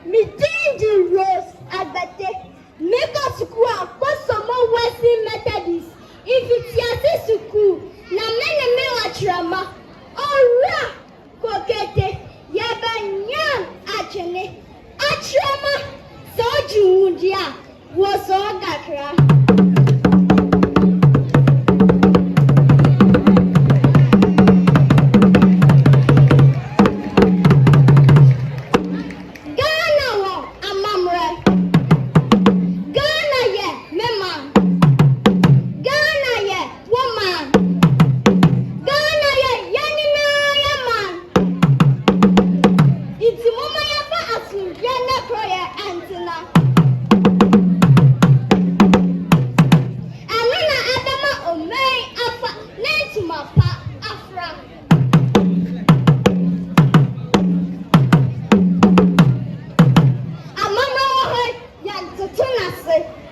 Me danger Rose Agbate. Make us school Akosombo Western Methodist. If it's your school, na mene me wachirama. Ora kokete yabanyam achene. Achirama soju undia was all dakra. Say